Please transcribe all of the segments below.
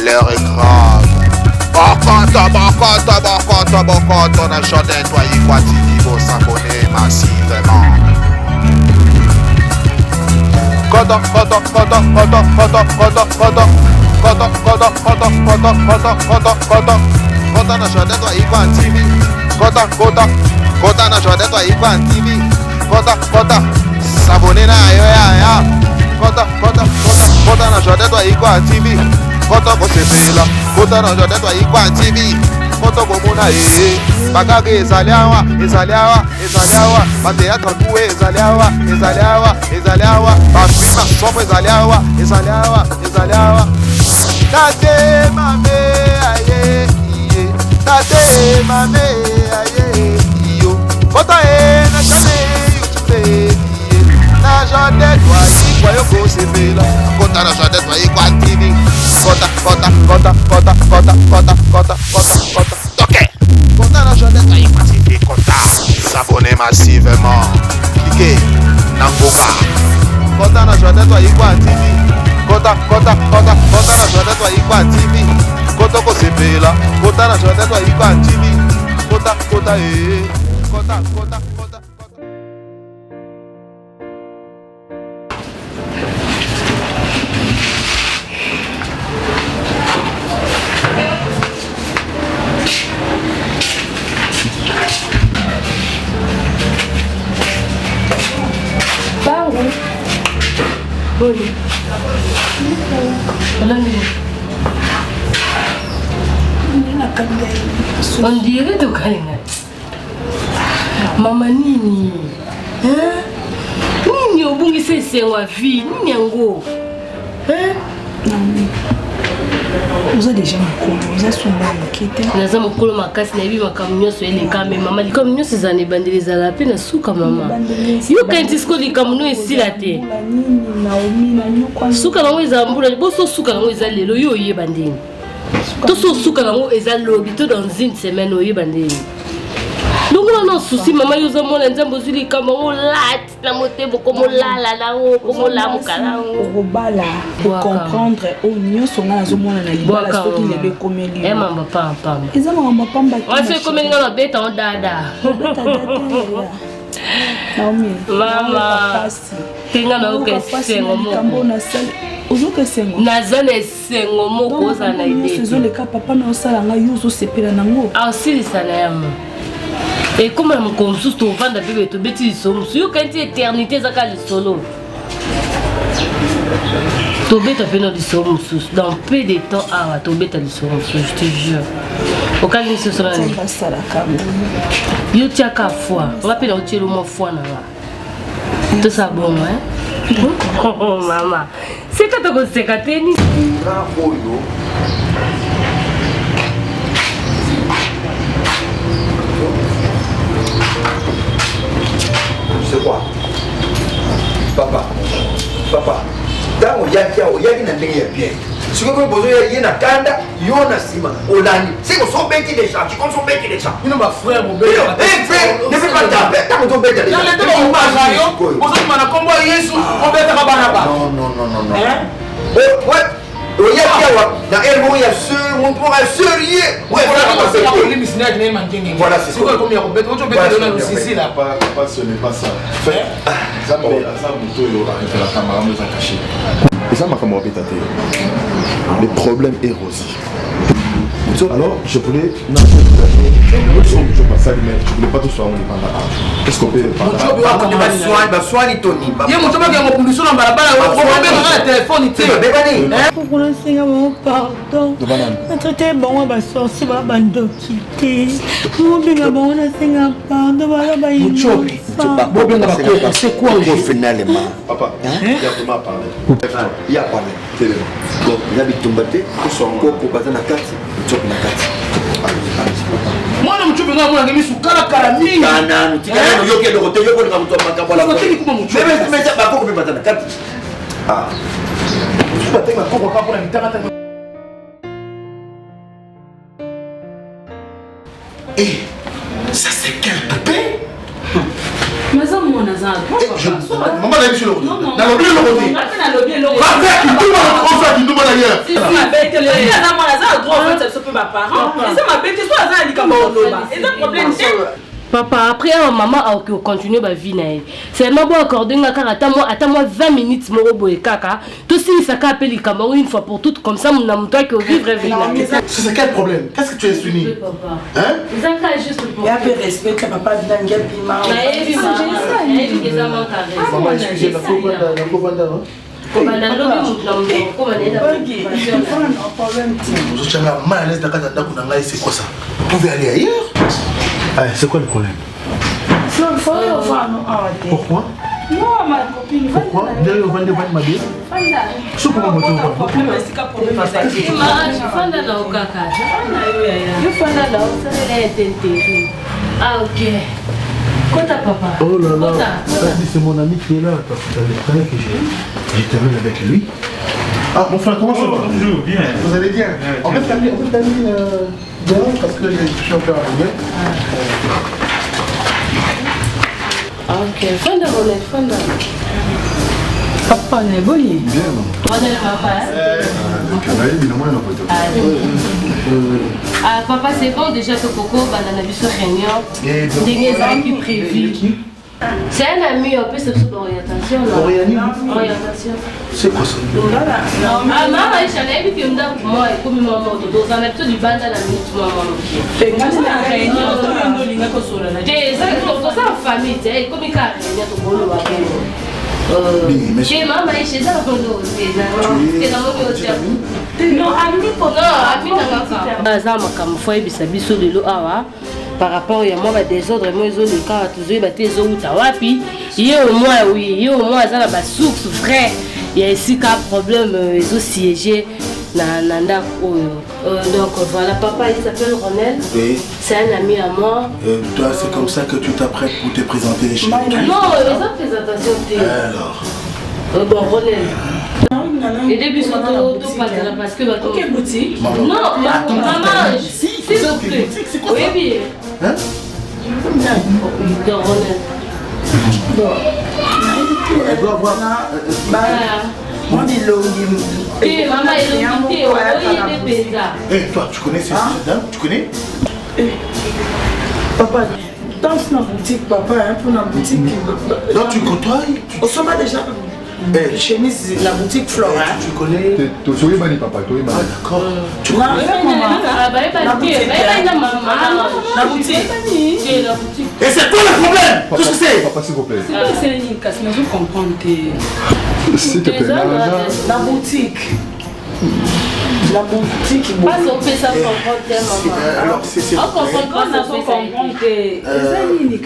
L'heure est grave. Bokoto, on a chanté toi y quoi TV, vous s'abonner massivement. Koto, on a chanté toi y quoi TV. Koto, on a chanté toi y quoi TV. Koto, s'abonner na yo ya. Koto, on a chanté toi y quoi TV. Koto, ko se fait là. Koto, on a chanté toi y quoi TV. Koto, ko mona Bakage ezaliawa, Bateatra kuwe ezaliawa, Bafima sopo ezaliawa. Tate mame aye, Tate mame aye, iyo. Koto na chane YouTube, na jade toi ikwa yoko sepela. Kota na jade toi ikwa TV. Kota. Ok. Kota na jade toi ikwa TV. Kota. S'abonner massivement. Cliquez. Nangoka. Kota na jade toi ikwa TV. Kota na jade toi ikwa TV. Kota ko sepela. Kota na jade toi ikwa TV. Kota Kota. On dirait de Kalina. Maman Nini. Nini obungi c'est wa vie. Nini yango. Vous avez déjà vous avez son maquette. Naza mokolo makasi na bibi makamnyo so ele kame mama likamnyo sezane bandele za la pe na suka mama. Yo kanti sko likamnyo esila te. Suka bango ezambula boso suka bango ezalelo yo ye bandeni. To so suka bango ezalobi to dans une semaine yo ye bandeni. Donc on a un souci maman yo zamona nzambo zuli kamango lat na motebo komo lala na o komo la mukala o bala comprendre o nyoso na zomona na libala soki lebe komeli eh mamba pamba eza mamba pamba on fait komeli na beta on dada Naomi mama tinga na okesengo mo ozoke sengo nazane sengo moko za na ide sezo le ka papa na osala nga yuzo sepela nango ah si sana yamo. Et comme on construit tout vendre bébé tout bêtis sommes sûr quand éternité ça quand le solo tout bête fait notre somme dans peu de temps ah tout bête le somme je te jure au cas où ce sera yo tia ka foi on appelle au tielo mo foi na là tout ça bon hein oh maman c'est quand tu sais quand tu ni c'est quoi? Papa, dans le yaki n'a bien. Si vous avez besoin de na kanda, yona sima, olani. C'est que son bête des chats, tu comptes son bête des chats. Il n'a pas frère, mon bébé. Ne fais pas taper, t'as mon bête des chats. Vous avez un combat, Yesu, on va faire un non. Ouais. Il y a ce mon point sérieux. Voilà, c'est quoi comme il y a pas ce n'est pas ça. Ça et ça m'a comme le problème est rosé. Alors je voulais je voulais pas tout soir qu'est-ce qu'on peut moi je suis venu à suis caractérisé. Et ça c'est quel pépé? Mais ça, moi, on a ça. Maman l'a dit sur le côté. Non. Dans le bien, le côté. Papa, après maman a continué ma vie. C'est ma bonne accordé, attends-moi 20 minutes, mon robot et caca. Tout si ça appelle les Cameroun une fois pour toutes, comme ça, mon âme, toi qui vivre vie. C'est quel problème? Qu'est-ce que tu es soumis? Hein? Ils ont qu'à juste pour. Il y a peu de respect que papa vient de gagner. Maman, excusez-moi, la commandant. Vous êtes mal à l'aise dans la c'est quoi ça? Vous pouvez aller ailleurs? C'est quoi le problème? Pourquoi? Non, ma copine. Pourquoi? D'ailleurs, vous vendez ma vie? Je peux vous montrer. Ah, ok. Kota papa. Oh là là, c'est mon ami qui est là. Tu as que j'ai terminé avec lui. Ah, mon frère, comment ça va? Bonjour, bien. Vous allez bien? On peut t'amener dehors parce que je suis un peu arrivé. Ok, Fanda, Fanda. Papa, on est bon. Bien, non? Ah, papa, c'est bon déjà que Coco va dans la mission réunion. Des qui prévu. C'est un ami, on peut se faire d'orientation. Orientation. C'est quoi ça? Ah, maman, je n'ai vu que moi, comme maman, dans un épisode du band à la minute, maman. C'est une réunion, c'est ça en famille, c'est comme une réunion, tout le monde. Maman, je suis là pour nous. C'est dans mon hôtel. Non, ami pour nous. Azama comme foi bisabiso lelo awa par rapport à moi désordre moi ils ont les cas toujours batté zo utawapi hier au moins oui hier au moins ça la source vrai il y a ici qu'un problème ils ont siégé nanda donc voilà papa il s'appelle Ronel. Oui. C'est un ami à moi. Toi c'est comme ça que tu t'apprêtes pour te présenter chez moi. Non les autres présentations alors bon Ronel. Et début surtout parce que ok boutique. Non, maman, s'il vous plaît. C'est quoi ça? Oui, hein? Bon. Elle doit avoir. On dit l'ongim. Eh, maman, elle est invitée. Oui, il est déjà. Eh, toi, tu connais cette dame? Tu connais? Papa, danse dans la boutique, papa, hein, pour la boutique. Donc tu côtoies? On s'en va déjà. Chemise, la boutique Flora. Tu connais? Tu souris mani papa, tu souris mani. D'accord. Tu connais la boutique. Et c'est quoi le problème? Qu'est-ce que c'est? Papa, s'il vous plaît. C'est une casse, mais vous comprenez. S'il te plaît, la boutique. La boutique. Pas on fait ça comprendre, maman. Alors, c'est.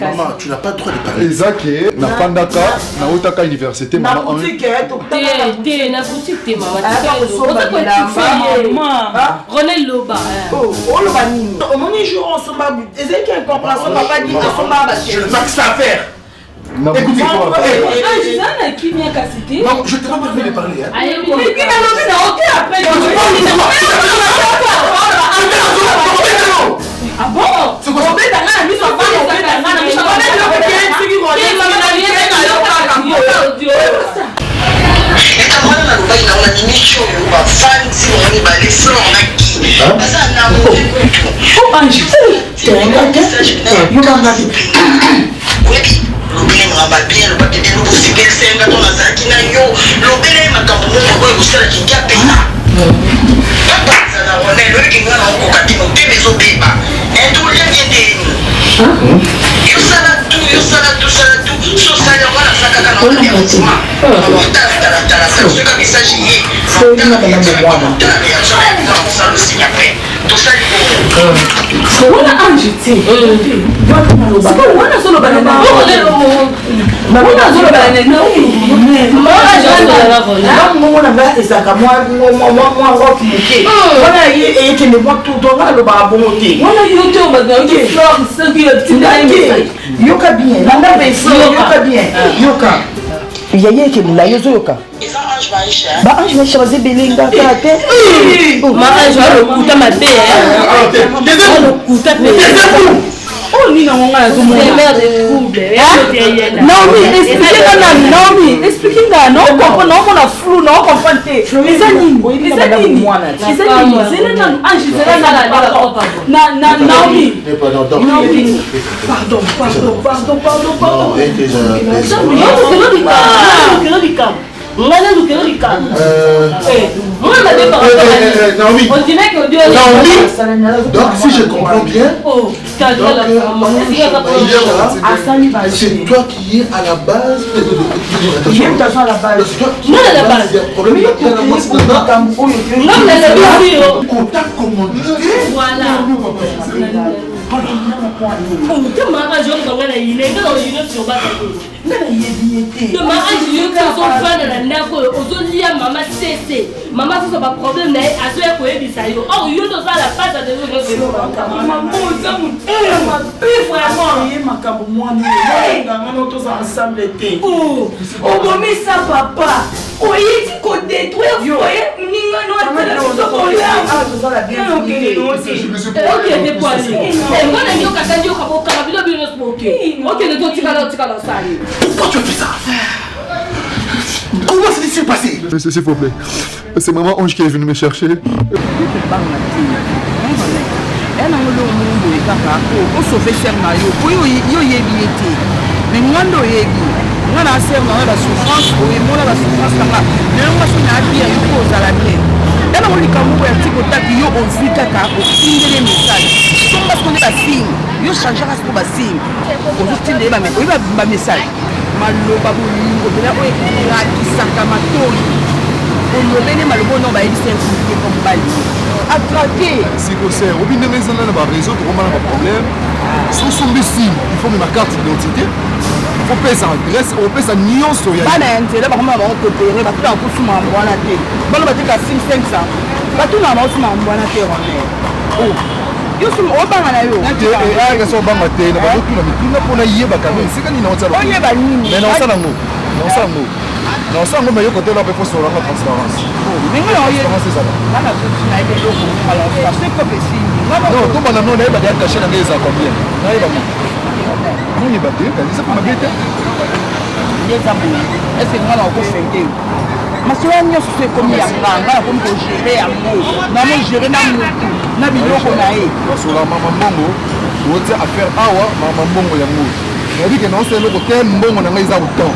Maman, tu n'as pas le droit de parler. Ezaki, na Pandaka, na Otaka Université, maman. La boutique, t'es na boutique, t'es maman. René Loba. Oh, Loba Nini. Au moment où on se bat, Ezaki a compris, son papa dit à son baba. Je n'ai pas que ça à faire. Écoutez, non, je t'ai pas permis de parler. Ah bon? C'est quoi ça? lobele mramba bien lobatete lobosipeli senga to nazalaki na yo lobele makambo moko oyo kosalaki kia pena bapanza na ronel oyoki nga na okoka te motema ezobeba etoliakieteni yosala tu sosala yango naza kaka na onamertima talatala soka message ye tala réaction na ebina mosala osinya mpe tosali wana ange te wana azoloba na mona nga ezalaka mwa rock moke wana eyekende mwa tutonga alobaka bongo te yoka bien nanga beso yoka bien yoka yaya ekemula yo ozoyoka baange maisha bazebelenga kaka te maange alokuta mabe alokuta pe Oh, ni na monga na zomo. C'est mère de trouble. Naomi, expliquez-moi. Non, comprends, non, on a flou, non, comprends. Les animes. Naomi. On dirait que Dieu Naomi. Donc si je comprends bien, c'est toi qui es à la base pourquoi tu as fait ça? Comment ça s'est passé? Monsieur, s'il vous plaît. C'est maman Ange qui est venue me chercher. Si vous savez, vous avez un réseau pour un problème. Si vous avez signe, il faut ma carte d'identité. Il faut payer sa adresse, on paye sa nuance. Il y a un intérêt, par contre, on peut payer. On peut en sous ma bonne année. On va dire 500. Tout le monde sous ma bonne année. Oh. Yo sum o banga na yo. Eh ga so banga te na ba tuna mituna pona yeba kame. Sika ni na otsala. Oyeba nini? Mais non ça nango. Non ça nango. Non ça ngo mais yo côté là peut sur la transparence. Mais ngala oyeba c'est ça. Ngala so na ebe lo ko ala ça c'est pas possible. Non, tout bana non na yeba ya cacher na ngeza combien? Na yeba mo. Non yeba te, ka ça pas bête. Yeza mo. Est-ce que ngala ko fende? Masoya nyonso so ekomi ya nganga ko ko gérer amour. Na mo gérer na mutu. Na biloko na ye basola mama mbongo otia affaire awa mama mbongo yango nayebi ke na oselo kote mbongo na ngai eza buton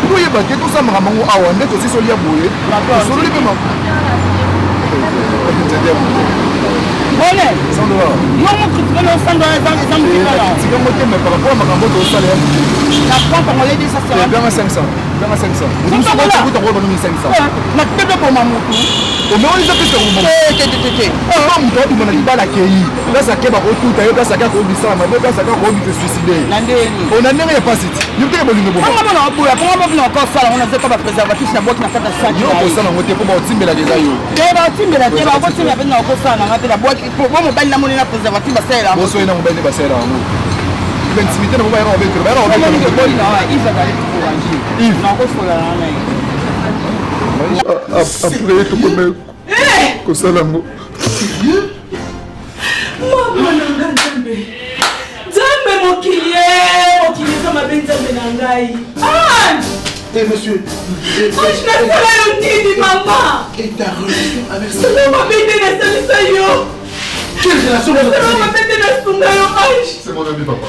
koyeba te tosambaka mango awa nde tosisoli ya boye osololi mpe Bone, yo mo kritikelo sando tika motema par rapport à makambo tosala na papa ngole di ça sera bien 500 bien 500 vous savez que tu as 1500 na tebe ko mamutu omeonisa pesa ko mamutu oh muto tu mona libala kei pesa ke ba otuta yo pesa ka ko bisala ma pesa ka ko bi te suicider na ndeni ona ndenge ya pasiti yo te bolingo bo ngaba na abuya ko ngaba na ko sala ona ze ko ba preservatif na boki na kata sa yo ko sala ngote ko ba otimbela déjà yo te ba otimbela te ba ko timbela na ko sala ngate la boki ko mo bali na moni na preservatif ba sala bo so ina mo bali ba sala ngo intimité na ko ba ro avec ba ro avec ko boli na il va aller pour ranger il na ko fola na après tout comme kosala ngo mama nanga nzambe mokili eza mabe nzambe na ngai monsieur nasala yo nini mama et ta relation avec sala mabe nde nasalisa yo quelle relation sala mabe nde nasunga yo Ange. C'est mon ami papa,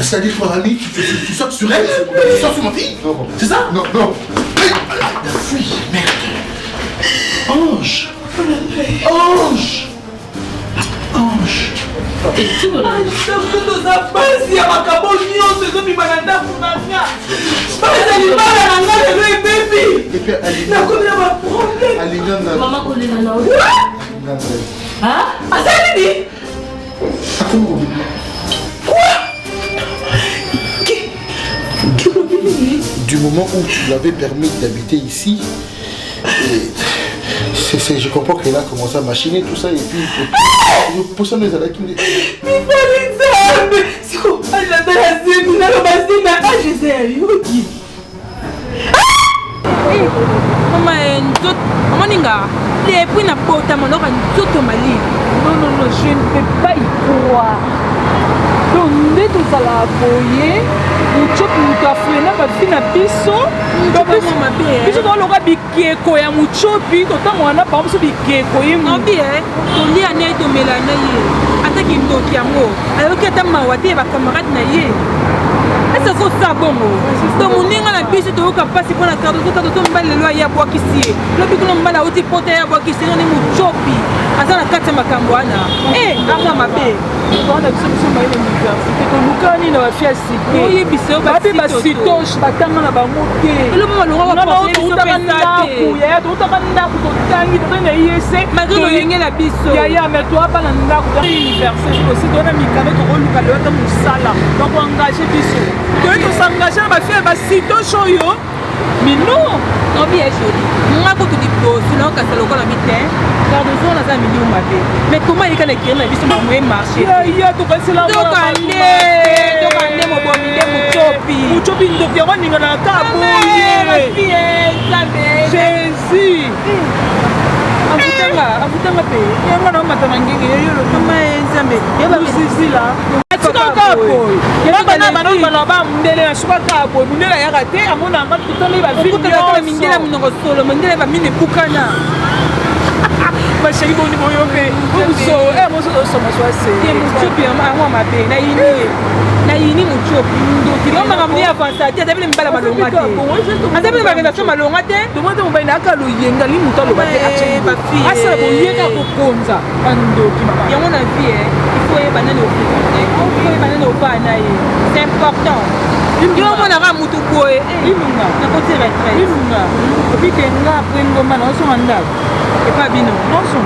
c'est-à-dire toi Ali, tu sautes sur elle, tu sautes sur ma fille. C'est ça? Non. Fuis, merde. Ange. toza basi ya makambo nyonso ezobima na ndako na nga basi ya libala na nga lelo ebebi nakomi na baproblème Mama kolela na asali nini? Du moment où tu l'avais permis d'habiter ici, je comprends qu'elle a commencé à machiner tout ça et puis pour ça nous allons quitter. Maman, Moninga, les prix n'a pas autant mon oreille, tout au Mali. Non, je ne peux pas y croire. Donc, dès que ça l'a appuyé, nous avons freiné ma fille à Bisso. Bisso doit l'aura biqué, quoi, à Mouchopi, quand on a pas besoin de biqué, quoi. Non, bien, on lit un aide de Mélanie. Attaque une doki à moi. Alors que ta mawate va camarade naïe. Est-ce que ça bon? Donc, on est à la bise de Oka passe pour la carte de tout le monde à boire ici. Le but qu'on m'a la haute portée à boire ici, on est Mouchopi. À la carte de Macamboana. Eh, à moi, ma belle. On a besoin de l'université. On a fait cité. Oui, Bissot, bah, Sitoche, Batama, la Bamoté. Le moment où on va parler de malgré le lien la Bissot. Yaya, mais toi, pas l'université. Aussi, on a mis avec le rôle de Moussala. Donc, on a engagé Bissot. Donc, on s'engage à faire Sitoche. Mais non! Non, bien joli. Moi, quand tu dis que sinon, quand c'est le cas, car nous sommes dans un milieu où mais comment il y a quelqu'un qui a vu ce marché? Il y a tout c'est là. Donc, allez, mon bon milieu, mon chopi, donc il y a un niveau dans la Jésus! Avutanga pe. Yanga na mata mangenge yo mama nzambe. Yaba sisi la. Atika kapo. Yaba na bana bana ba mundele na suka kapo. Mundele ya kate amona ngati tutani ba video. Kuta mindela munoko solo, mindela ba mine bukana. Ba sheri boni moyo pe. So mo so swase. Ke muchopi ama mabe na yini. Na yini muchopi ndoki. Mama ngamni avansa te dabele mbala malonga te. Azabele ba ngenda choma malonga te. Tomote mo baina ka luyenga li mutalo ba te ache. Ba fille. Asa bo yeka ko konza andoki mama. Yango na vie il faut y banane au fait. Il faut y banane au pas na ye. C'est important. Yo mona ka mutu boye. Imunga. Na côté retraite. Imunga. Obi kenga après ngoma na so anda. Et pas bino. Non son.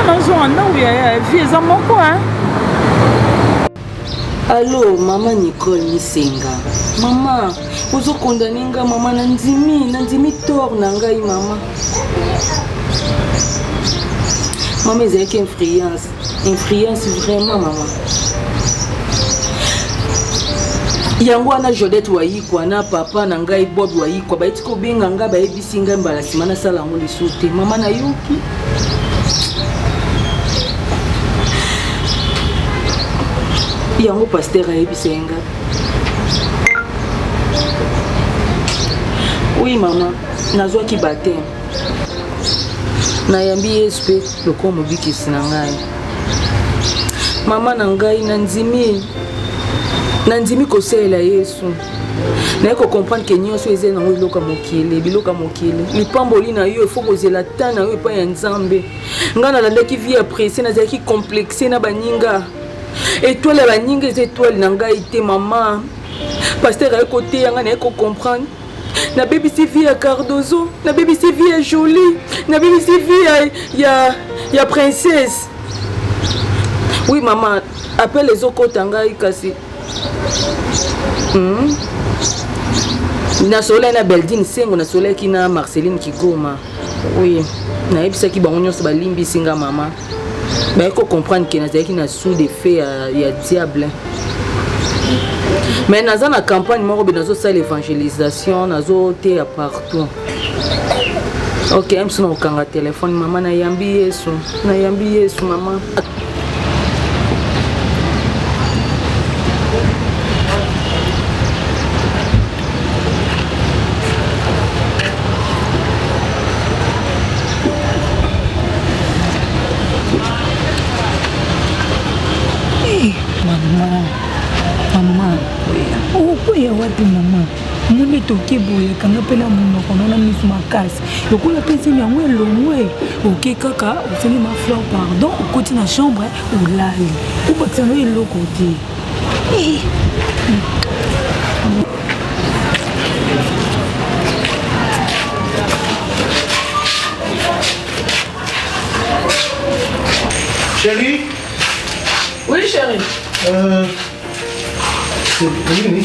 Non son anda ou ya vie za moko hein. Allô, maman Nicole Misenga. Maman, vous condamnez maman Nandimi tort nangai maman. Maman c'est avec influence vraiment maman. Yango na Jodette waikwa na papa nangai Bob waikwa baiti ko benga nga ba ebisinga mbala simana sala ngo lisute mama na yuki. Yango pasteur a ebisenga. Oui maman, nazwa ki baptême. Na yambi Yesu le komo bikisi na ngai. Mama na ngai nanzimi kosela Yesu. Na ko comprendre que nyonso eze na loka mokile, biloka mokile. Lipamboli na yo faut kozela tana yo pa ya Nzambe. Ngana landaki vie apprécier na zaki complexé na baninga. Étoile la ninga les étoiles nanga été maman. Pasteur à côté yanga na ko comprendre. Na baby vie à Cardozo, na baby vie à Jolie, na baby vie ya princesse. Oui maman, appelle les autres tanga ikasi. Na soleil na Beldine Sengo na soleil ki na Marceline Kigoma. Oui, na ebisa ki bango nyonso balimbi singa maman. Mais il faut comprendre que nous avons sous des faits à diable. Mais dans la campagne, nous avons fait l'évangélisation, nous avons été partout. Ok, je suis dans le téléphone, maman, na yambi Yesu, maman. wapi mama mune toke boye kanga pela munoko nona misu makasi lokola pesi yango elongwe oke kaka oseni ma fleur pardon okoti na chambre olali obatisano eloko te Chérie? Oui, chérie. C'est oui.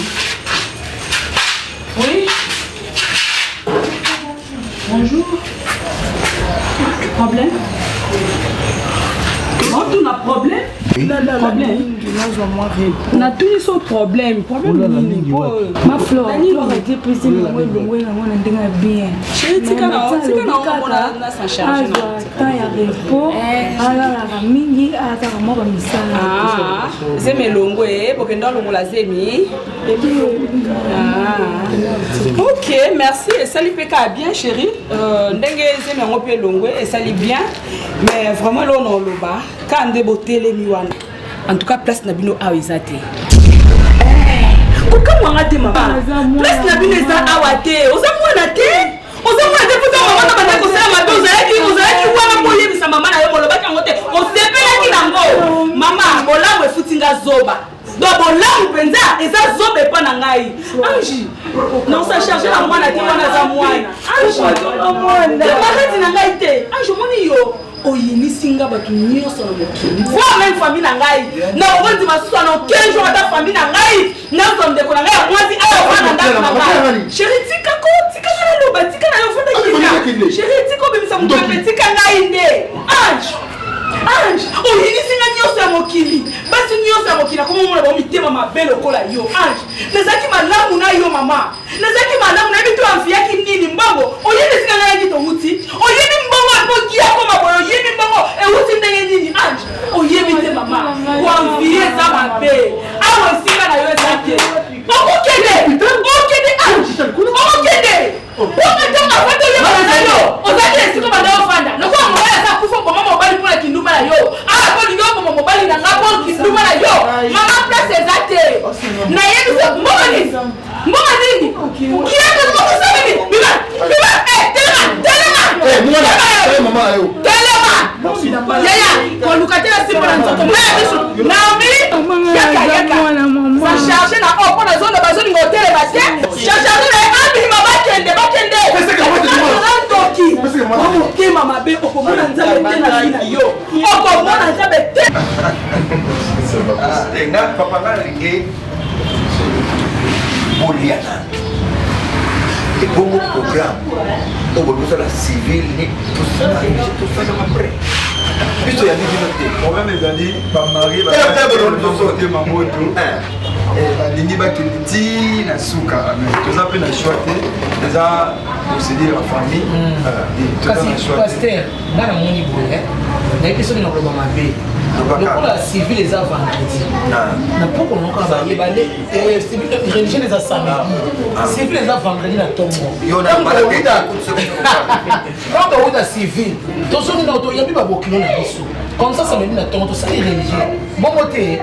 Oui. Bonjour. Problème? Comment tu as problème? Oui. Problème? nazwa mwa repo na tuni so problème nini ma fleur ete pesi nango elongwe nango na ndenge ya bien azwa temps ya repo alalaka mingi azaka mwa bamisala zemi elongwe bokenda olongola zemi ok merci esali mpe kaka bien chéri ndenge zemi yango mpe elongwe esali bien mais vraiment elo na oloba ka nde botelemi wana en tout cas place na bino awa eza te kokamwanga te mama place na bino eza awa te oza mwana te puta mama na banda kosala mabe ozalaki wana mpo oyebisa mama na yo molobaki yango te osepelaki nango mama bolamu efutinga zoba donc bolamu mpenza eza zoba epa na ngai angi naosacharge na mwana te wana aza mwana angimakati na ngai te angi omoni yo oyinisinga bato nyonso na mokili voi même famille na ngai na okondima susu na 15 jours ata famille na ngai nazwa ndeko na ngai ya mwasi awa wana ndako na ngai chéri tikako tika na loba tika na yo fonda kina chéri tika obimisa moto pepe tika ngai nde ange oyinisinga nyonso ya mokili basi nyonso ya mokili akomomona bao mitema mabe lokola yo ange nazalaki malamu na yo mama nazalaki malamu nayebi to amfiyaki nini mbongo oyinisinga ngai yaki touti oyebi mbongo apoki akoma boye oyebi mbongo euti ndenge nini ange oyebi te mama koamfie eza mabe awa esinga na yo eza te okokende ange okokende okatanga fata oyebana na yo ozaki esiko banda ofanda lokola mobali aza kufa boma mobali mpona kinduma na yo awa kolingi oboma mobali na nga mpo kinduma na yo mama place eza te nayebisa mbongo nini kiakokokosamini bima telema yaya koluka te na simba na nzoto moya biso naomi sacharge na o mpona zonda bazolinga otelema te sacharge na abima bakende ntoki omotema mabe okomona nzambe te na vi na yo okomona nzambe te nga papa nga linge boliana ebongo programme oyo bosala civil ni tosala mapre biso ya bibino te problème ezali bamari batema moto balingi bakende ti na suka toza mpe na choix te eza procédure ya famille toza na choix te paster nga na moni boye nayebi soki na koloba mabe lokola civil eza vendredi na poko noko na bayebale religion eza samedi civil eza vendredi na ntongo quand touta civil tosoki na toyabi babokilo na biso comme ça samedi na ntongo tosali religion bongo te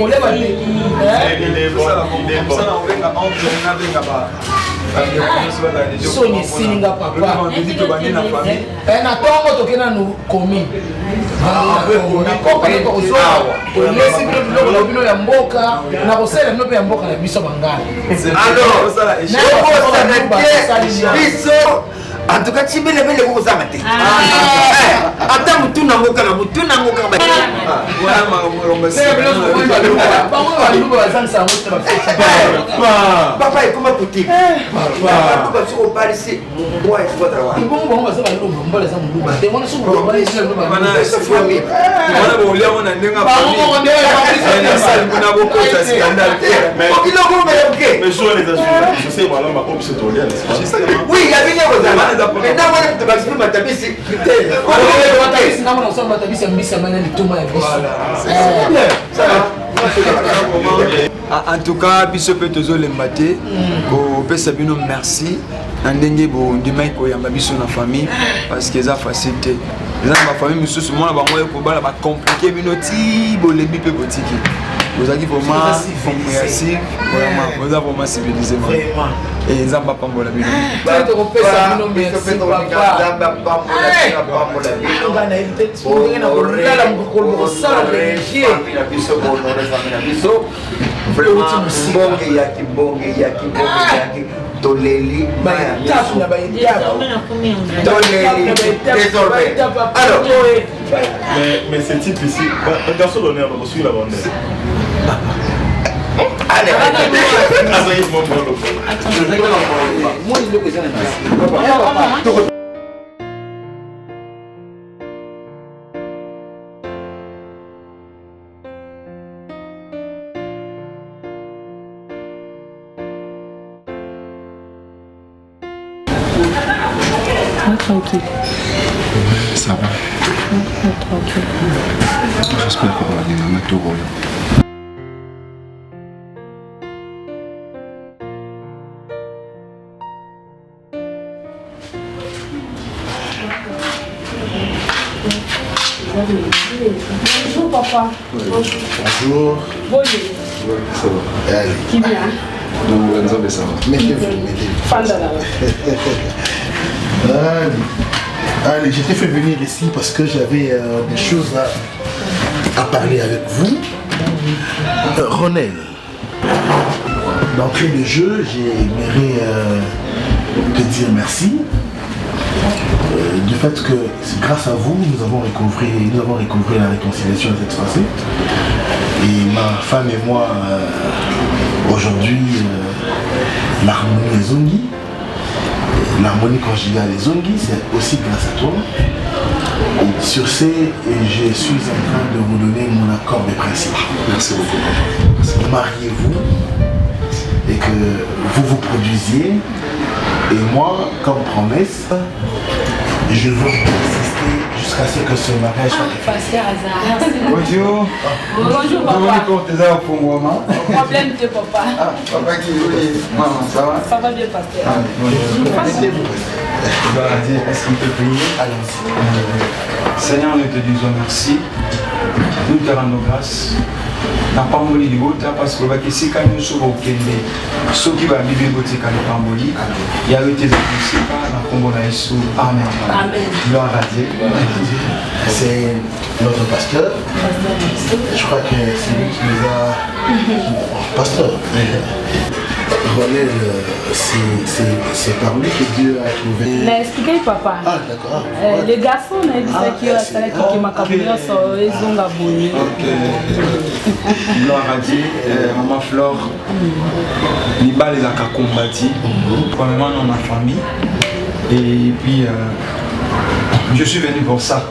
oleba soni esilinga papa na ntongo tokenda nu commune olesi biloko na bino ya mboka na kosalela bino mpe ya mboka na biso bangala biso en tout cas cibelebele kokozanga te ata mutu nango kaka papa ekoma kotiki basi obalisi mwa efuatara boliango na ndenge en tout cas biso mpe tozolemba te kopesa bino merci na ndenge bondimaki koyamba biso na famille parce que eza facile te eza na bafamille misusu mwana bango ekobala bacomplike bino ti bolembi mpe botiki bozalaki vraiment compréhensif boza vraiment civilisé et nzambe apambola bino toleli désormais. Alors, mais ce type ici, un garçon d'honneur, on va suivre la bande. allez, allez. Tranquille. Ça va. Tranquille. J'espère que va aller dans tout royaume. Bonjour papa. Bonjour. Bonjour. Ça va. Allez. Qui vient? Donc, Nzambe, ça va. Mettez-vous. Fandala. Allez, je t'ai fait venir ici parce que j'avais des choses à parler avec vous. Ronel, d'entrée de jeu, j'aimerais te dire merci. Du fait que c'est grâce à vous, nous avons recouvré la réconciliation de cette fois-ci. Et ma femme et moi, aujourd'hui, l'harmonie est zongi. L'harmonie conjugale est zongi, c'est aussi grâce à toi. Et sur ce, je suis en train de vous donner mon accord de principe. Merci beaucoup, papa. Mariez-vous et que vous vous produisiez. Et moi, comme promesse, je veux insister jusqu'à ce que ce mariage soit Pasteur Hazard. Bonjour. Bonjour papa. Problème de papa. Ah, papa qui oui. Maman, ça va? Ça va bien pasteur. Mettez-vous. Est-ce qu'on peut prier? Allons-y. Seigneur, nous te disons merci. Nous te rendons grâce. Na pamboli libota parce que bakisika nyonso bokende soki babibi botika na pamboli ya yote za kusika na kombo na Yesu. Amen. Amen. Gloire à Dieu. C'est notre pasteur. Je crois que c'est lui qui nous a... Pasteur. Ronel, c'est par lui que Dieu a trouvé. Mais expliquez papa. Ah d'accord. Les garçons on a dit ça qui est ma caméra sur les ongles abonnés. Gloire à Dieu. Maman Flore. Liba les a combattu. Premièrement dans ma famille. Et puis je suis venu pour ça.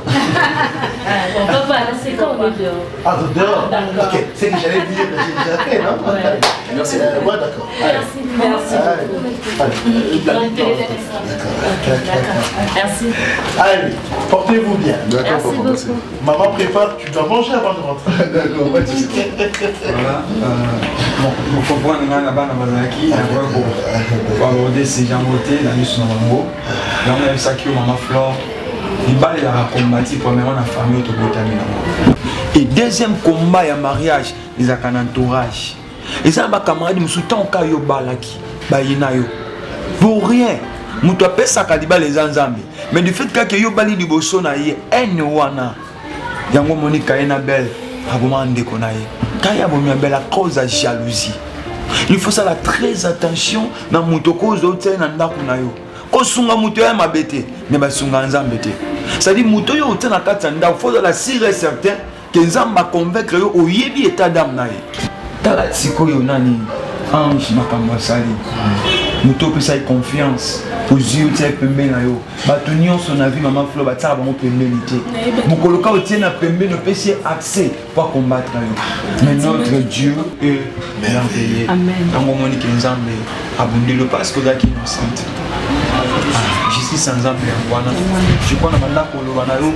Papa, c'est quand on est dehors? Ah, dehors. Ok, c'est que j'allais dire que j'ai déjà fait, non? Ouais. Merci. Ouais, d'accord. Merci beaucoup. Merci. Allez, portez-vous bien. D'accord, papa, merci. Maman prépare, tu dois manger avant de rentrer. D'accord, pas de souci. Voilà. Bon, il faut prendre un là-bas dans Bazaki. Pour aborder ces gens votés dans le Sonambo. Là, on a eu ça qui est Maman Flore. Il va les combattre premièrement la famille autobotami. Et deuxième combat, il y a mariage, ils ont un entourage. Et ça, ma camarade me soutient au cas yo balaki, bayinayo. Pour rien, mutu appelle ça kaliba les ensemble. Mais du fait que yo bali du bosso na ye, wana. Yango monika ena belle, aboma ndeko na ye. Kaya bomia belle à cause de jalousie. Il faut ça la très attention na mutu cause autre na ndako na yo. Kosunga mutu ya mabete, ne basunga nzambe te. C'est-à-dire mutu yo autre na katanda, faut la sûr et certain que nzamba convaincre yo oyebi état d'âme na ye. Tala siko yo nani ange makambo sali. Mutu pesa confiance. Aux yeux de pembe na yo. Bato nyonso na vie maman Flore batala bango pembe lité. Mukoloka otien na pembe no pesi accès pour combattre yo. Mais notre Dieu est merveilleux. Amen. Tango monique nzambe abundelo parce que daki innocente. Jusqu'ici sans nzambe wana. Je crois na bandako lobana yo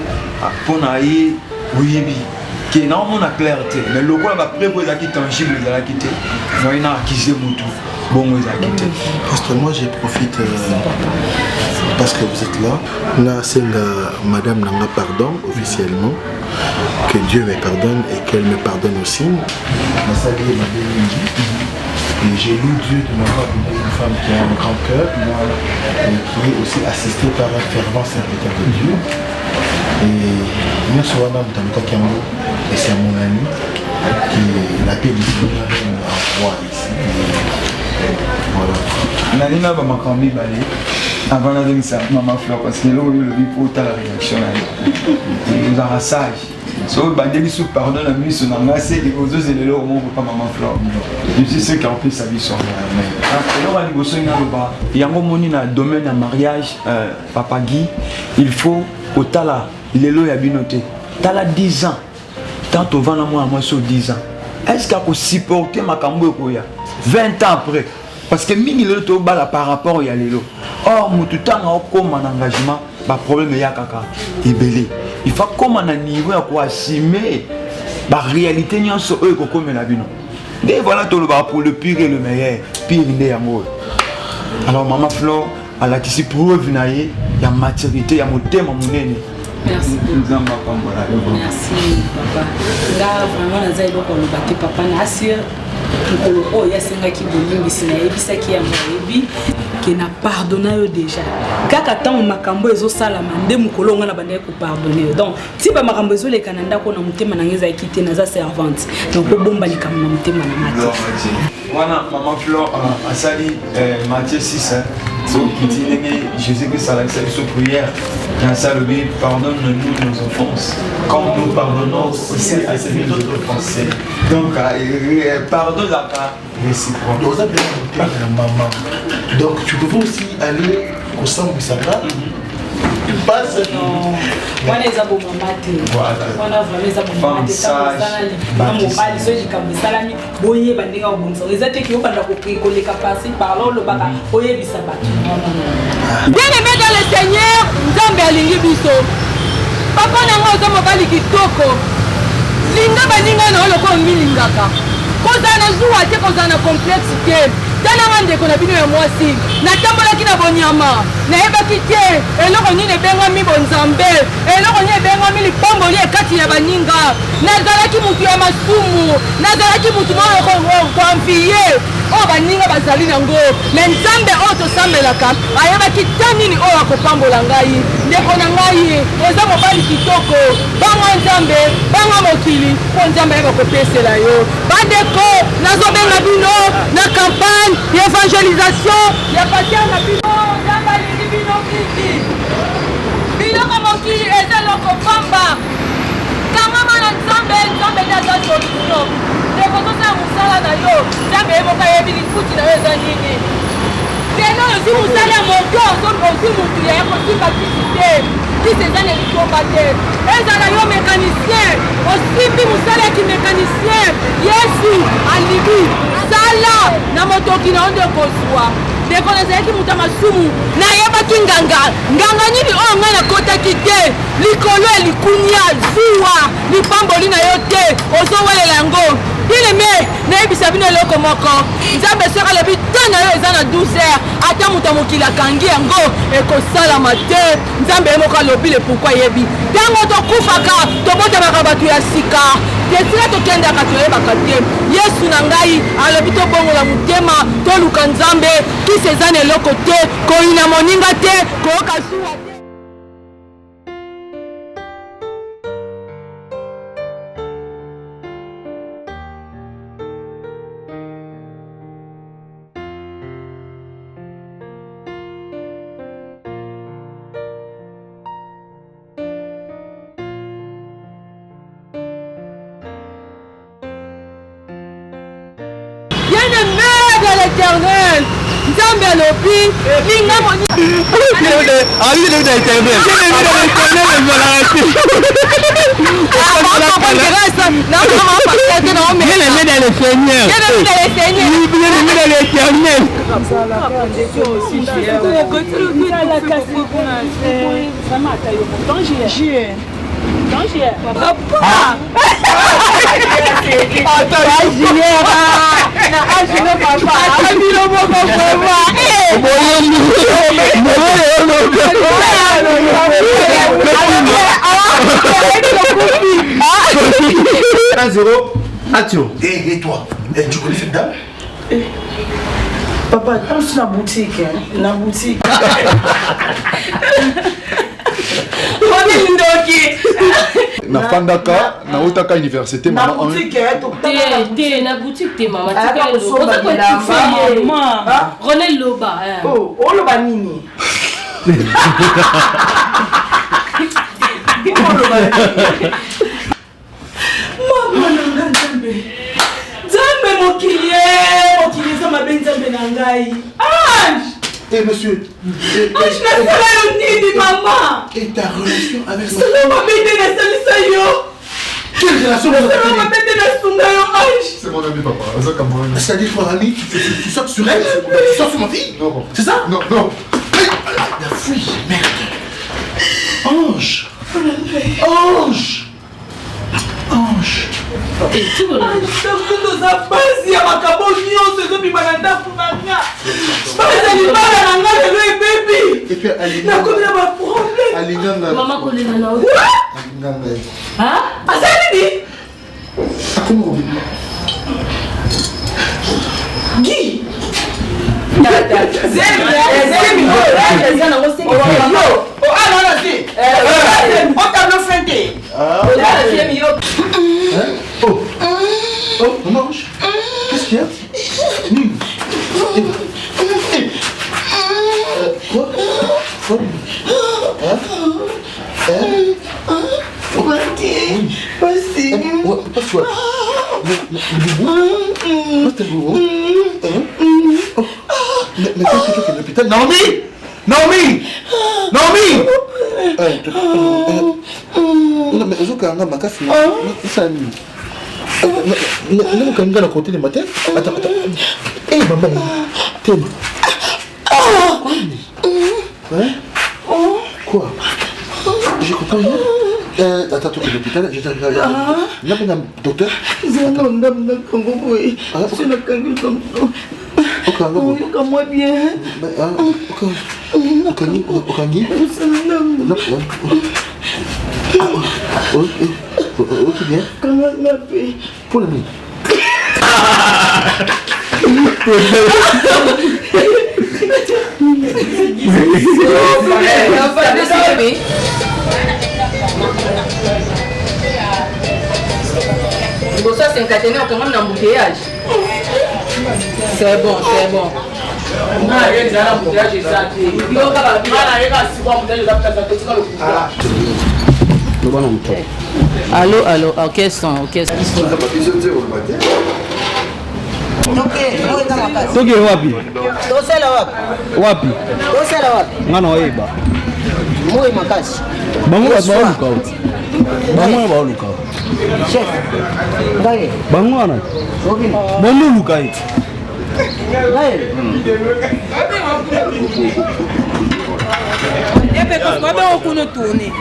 pona ye oyebi. Qui est normalement clarté, mais le roi va prévoir qui tangible de la quitter. Moi, il a acquis Moutou. Bon, il a quitté. Pasteur, moi, je profite parce que vous êtes là. Là, c'est Madame Nanga pardon officiellement. Que Dieu me pardonne et qu'elle me pardonne aussi. Ma salué ma bénédiction. Et j'ai loué Dieu de m'avoir donné une femme qui a un grand cœur et qui est aussi assistée par un fervent serviteur de Dieu. Et nous sommes dans le Kiambo et c'est mon ami qui est la paix du Seigneur en roi ici. Voilà. Nalina va m'accorder balai avant de donner ça maman Flore parce que là où le vit pour ta réaction là. Il nous a sage. So bandeli sous pardon la mise sur la c'est et aux autres et leur mon pas maman Flore. Je suis sûr qu'en plus sa vie sort. Alors à l'égoso ina loba. Yango moni na domaine de mariage papa Guy, il faut au tala lelo ya binoté. Tala 10 ans. Tant au vent moi sur 10 ans. Est-ce qu'il faut supporter ma cambo koya 20 ans après parce que mingi le to bala par rapport ya lelo. Or, Moutoutan a comme un engagement, bah problème est kaka, belé. Il faut comme un niveau à quoi assumer, bah réalité n'y a sur eux comme la vie non. Et voilà tout le bas pour le pire et le meilleur, pire n'est amour. Alors maman Flo, elle a ici preuve naïe, il y a maturité, il y a mon thème à mon aîné. Merci beaucoup. Merci papa. Là vraiment naza eloko lobaki papa na assure mokolo oyo asengaki bolimbisi nayebisaki yango ayebi ke na pardonna yo déjà kaka ntango makambo ezosalama nde mokolo onga na bandaki kopardonne yo donc ti bamakambo ezoleka na ndako na motema nange ezalaki te naza servante donc obomba likambo na motema na mati wana maman Flore asali Matthieu 6 qui dit Jésus-Christ a laissé sa prière dans sa lobby, pardonne-nous nos offenses comme nous pardonnons aussi à ceux qui nous ont offensés. Donc pardonne la part réciproque. Donc tu peux aussi aller au centre du Sahara. Passe non. Wana eza bo mamate. Wana vraiment eza bo mamate. Sana mobali so jikambi salami boye bandinga obonza. Eza te ki obanda ko koleka pasi parlo lo baka oyebisa bato. Bien aimé dans le Seigneur, Nzambe alingi biso. Papa nango oza mobali kitoko. Linga bandinga na oloko milingaka. Kozana zuwa te kozana complexité. Tala ndeko na bino ya mwasi natambolaki na bonyama nayebaki te eloko nini ebengami bonzambe eloko nini ebengami lipamboli ekati ya baninga nazalaki mutu ya masumu nazalaki mutu koamfiye oyo baninga bazali nango me nzambe oyo tosambelaka ayebaki ta nini oyo akopambola ngai ndeko na ngai eza mobali kitoko bango nzambe bango mokili mpo nzambe ayeba kopesela yo bandeko nazobenga bino na campagne d'évangélisation ya patia na bino nzambe alingi bino mingi biloko mokili eza eloko pamba kangama na nzambe nzambe nde aza solution ndeko tosala mosala na yo nzambe yemoka yebi lifuti na yo eza nini lelo ozi mosala ya moto ozi mutu ya kosimba kisi te kisi eza na likomba te ezala yo mécanicien osimbi mosala ya kimécanicien yesu alibi sala na motoki na yo nde kozwa ndeko nazalaki mutu ya masumu nayebaki nganga nini oyo ngai nakotaki te likolo ya likunia zuwa lipamboli na yo te ozowelela yango bileme nayebisa bino eloko moko nzambe soki alobi ntango na yo eza na 12 heures ata moto ya mokili akangi yango ekosalama te nzambe ye moko alobi le pourkui yebi ntango tokufaka tobotamaka bato ya sika desila tokendaka toyebaka te yesu na ngai alobi tobongola motema toluka nzambe kisi eza na eloko te koyina moninga te koyoka zuwa te. L'éternel, Nzambe alobi linga moni. Ali de l'éternel. Et toi, tu connais cette dame? Papa, on est dans la boutique. Dans la boutique. nafandaka nautaka université na boutique te mama René Loba oh loba nini mama nanga nzambe mokili eza mabe nzambe na ngai Et monsieur, je n'ai maman. Et ta relation avec moi? Quelle relation C'est mon ami papa. C'est-à-dire toi, ami, tu sautes sur elle, tu sautes sur ma fille? Non. C'est ça? Non. Ange. Ange. Ange. toza basi ya makambo nyonso ezobima na ndako na nga basa libala na nga lelo ebebi nakomi na baproblème mama kolela na oyo aza nini gi Oh, mange. Qu'est-ce qu'il y a? Quoi? Passe-toi. Mais qu'est-ce que tu fais à l'hôpital? Naomi! Naomi! Naomi! Non, mais je vais ma casse. Là, quand on a côté les matins. Attends. Hé, maman. T'aimes. Quoi? J'ai compris. Attends, tu es à l'hôpital. Là, madame, docteur. Moi bien. Ok, bien. Pour le mien. Ça, c'est un caténaire quand même d'embouteillage. C'est bon. Allô, orchestre. Toki wapi? Wapi? Ngana waiba. Moi makasi. Bango baluka uti. Bango baluka. Chef. Gaye. Bango ana. Okay. Bango luka iti. Gaye. Ebe ko ba ko no tourner.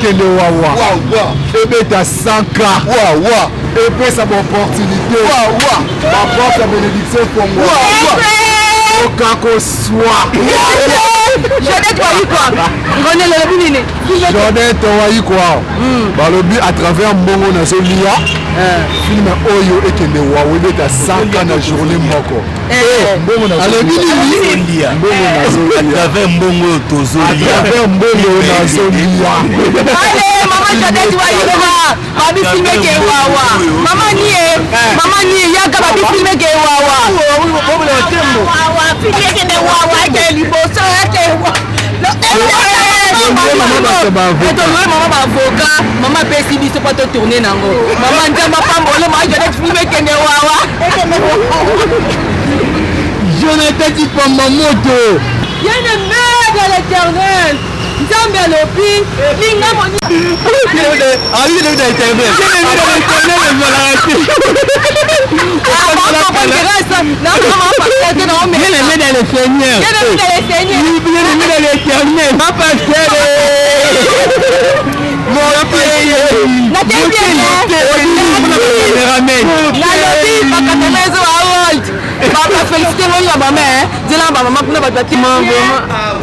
Kende wawa ebeta 100K epesa opportunité baporte ya bénédiction kongo okakoswa Jordan towayi kwa balobi à travers mbongo nazolia filme oyo ekende wawa ebeta 100K na journée moko mbongo nazolia mbongo tozolia Maman Jodette Wayikoma, babi filme ke wawa. Maman nie yaka babi filme ke wawa. Wawa filme ke wawa ke liboso ke wawa. Maman avocat, maman pesi biso pas te tourner nango. Maman ndamba pambole maman Jodette filme ke wawa. Jonathan dit pas ma moto. Il y a une mère de l'Éternel. Nzambe alobi linga moni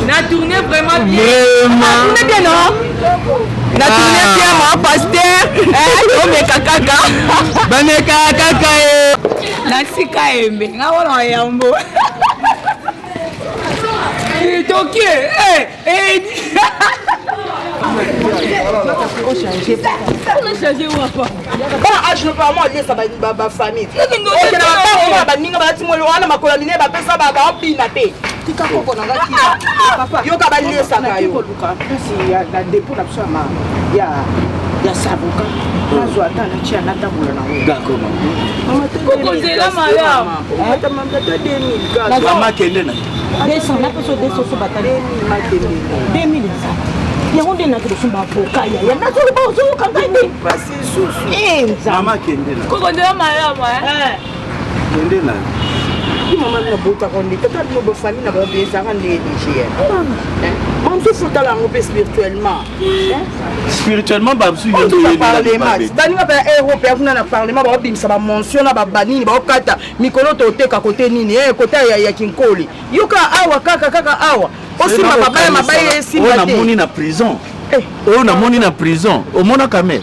na tourné vraiment bien. Tourné bien non? Na tourné bien mon pasteur. On me kaka. Bane kaka na sika embe. Nga wona yambo. Toki. on a changé ou pas? Bon, je ne peux pas moi laisser ma famille. Ok, on va pas ninga ba timolo wana makolamine ba pesa ba ba opina te. Tika koko na ngaki. Papa, yo ka ba laisser ka yo. Kasi ya na dépôt na psama. Ya sabuka. Nazo atana chia na tamula na wewe. D'accord. Koko zela maya. Hata mambo ta 2000. Mama kende na. 200 na peso 200 batale 2000. yango nde na kidosumba pokaya ya na tolo ba zo kangani basi susu enza mama kende na koko ndio mayama kende na ki mama na bota kondi tata no bo famille na ba besa kan de diye on se fout là on peut spirituellement ba su yo de parlement bani ba européen kuna na parlement ba bimisa ba mention na ba banini ba okata mikolo to teka côté nini côté ya kinkoli yoka awa kaka awa aussi mabaya esi on a moni na prison on a moni na prison au mona kamel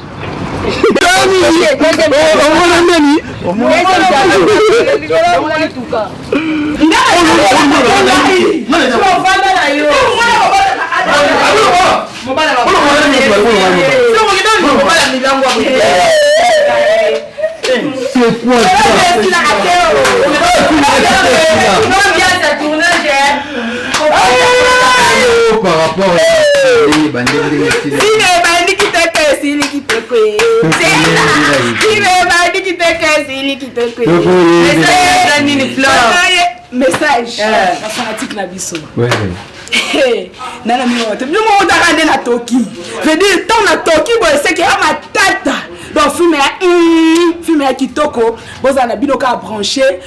par rapport à message na fanatique na biso nana mio te mio mo takande na toki veut dire tant na toki bo c'est que ma tata donc filme ya kitoko boza na bino ka brancher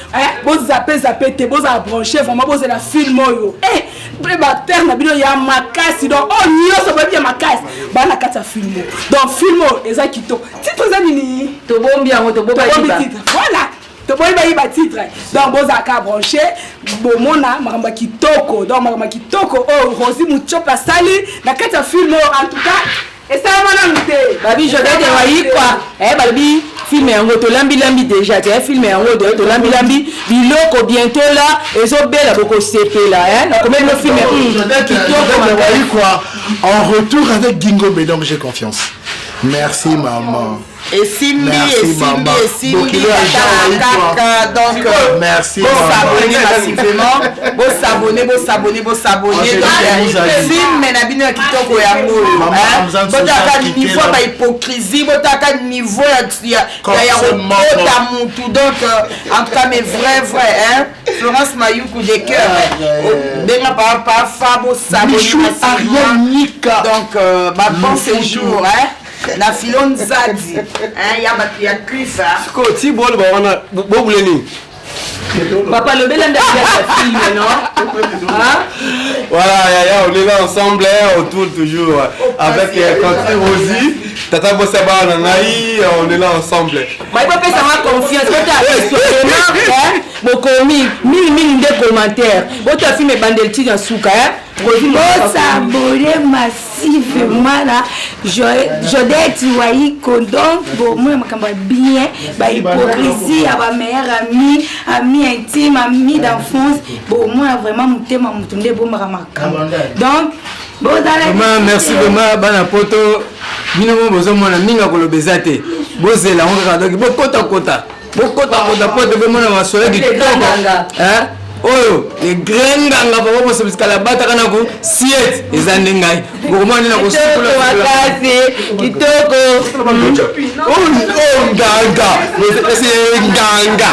boza zapper te boza brancher vraiment boza la film oyo ba terre na bino ya makasi donc oh nyoso ba bien makasi ba na kata film donc film eza kitoko titre za nini to bombi yango to boba titre voilà to boy ba yiba titre donc boza ka brancher bomona makamba kitoko donc makamba kitoko oh Rosi Muchopa sali na kata film en tout cas et ça va n'amité babi je vais te quoi babi film yango to lambi déjà tu film yango to lambi biloko bientôt là ezo bela boko sepela na combien de film kitoko quoi en retour avec Gingo donc j'ai confiance. Merci maman. Et Simbi, donc merci. Vous s'abonnez. Film na bino kitoko ya ngolo. Botaka niveau ba hypocrisie, botaka niveau ya mutu donc en tout cas mais vrai Florence Mayuku de cœur. Benga papa Fabo s'abonner. Donc ba bon séjour na filon zadi ya batu ya krifa ko ti bol ba wana bobuleni papa le belanda ya film non voilà on est là ensemble autour toujours avec Kanti Rosi tata bossa ba na nai on est là ensemble ba pas pesa ma confiance ko ta bokomi mille de commentaires boto film bandel ti na suka s'abonner massivement là je d'être wai condom bon moi makamba bien ba hypocrisie ya ba meilleur ami intime ami d'enfance bon moi vraiment mutema mutunde bon makamaka donc bon dans merci vraiment bana poto bino mo bozo mona ninga ko lobezate bozela on ka donc bokota poto be mona masoya kitoko oyo les grenganga baba mo sebisika bata kana ko siet ezande ngai ngoma nina ko sukula wakati kitoko nganga c'est nganga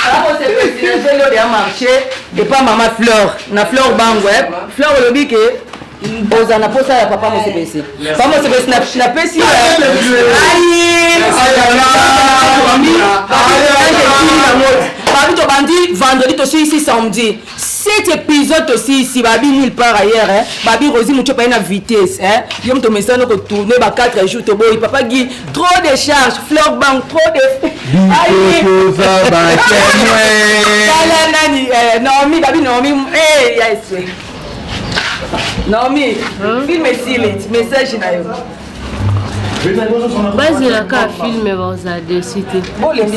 alors c'est président de marché et pas maman Fleur na Fleur bango Fleur lobi ke boza na posa ya papa mo sebesi na pesi Babi bandi vendredi aussi ici samedi. Cet épisode aussi ici babi nulle part ailleurs Babi Rosi Muchopa na vitesse Yom to message ko tourner ba 4 jours to boy papa Guy trop de charges Fleur bank trop de Naomi babi Naomi yes Naomi film est message na yo bazilaka filme bazade cité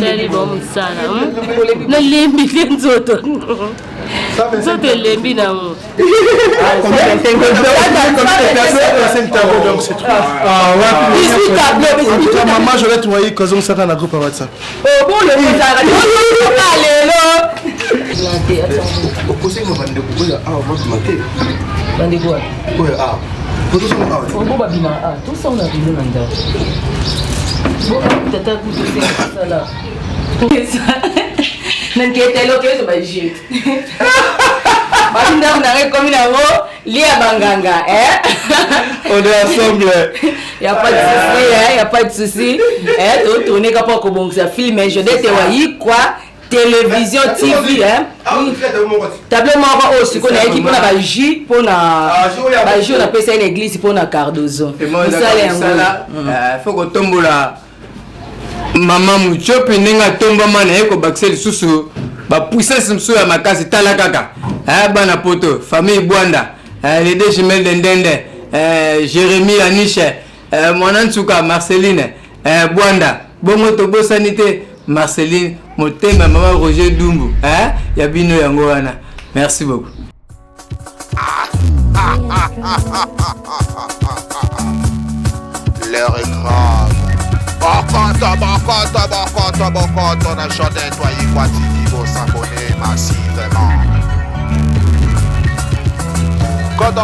sali bamusala nalembi te nzoto nzoto elembi nango maman Jolette Wayi kozong saka na groupe ya WhatsApp okosenga bandeko oyo awa motuma te bandeko oyo awa bo babima tosala bino na ndako tata kutosala nanketelokezo baje bandako nanga ekomi nango lia banganga on est ensemble y a pas de souci y a pas de souci totourne kapa kobongisa filme Jodette Wayi kwa télévision TV tableau moko oyo sikoyo nayeki mpona baji mpona baji oyo napesa ye na église mpona Cardozo misala yango fo kotombola mama Muchopi ndenge atombama na ye kobakisa lisusu bapuissance mosusu ya makasi tala kaka bana poto famille Bwanda les deux jumelles de Ndende Jérémy Aniche mwana nsuka Marceline Bwanda bongo tobosani te Marceline motema mama Roger Dumbu ya bino yango wana merci beaucoup l'heure est grave Bokoto na Jodette Wayi kwa TV vous s'abonner massivement Koto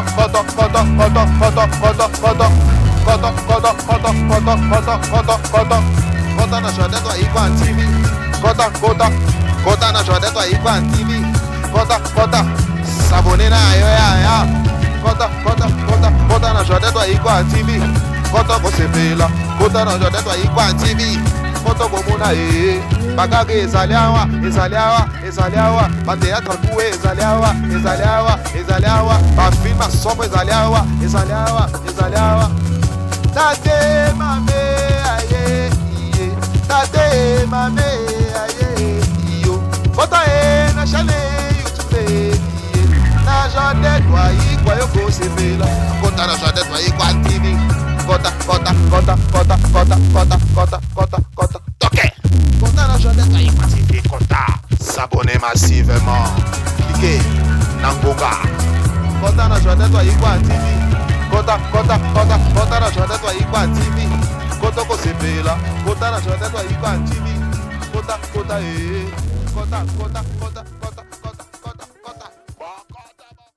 na Jodette Wayi kwa TV Kota na Jodette Wayi kwa TV Kota s'abonner na yo ya Kota na Jodette Wayi kwa TV Kota kosepela Kota na Jodette Wayi kwa TV Kota komona bakage ezali awa bateatre kuwe ezali awa bafilme asomo ezali awa tate mame aye tate mame aye iyo Kota na chaîne YouTube na Jodette Wayi kwa yo kosepela Kota na Jodette Wayi kwa TV Kota toke Kota na Jodette Wayi kwa TV Kota s'abonner massivement cliquez na ngonga Kota na Jodette Wayi kwa TV Kota na Jodette Wayi kwa TV Kota kosepela Kota na Jodette Wayi kwa TV Kota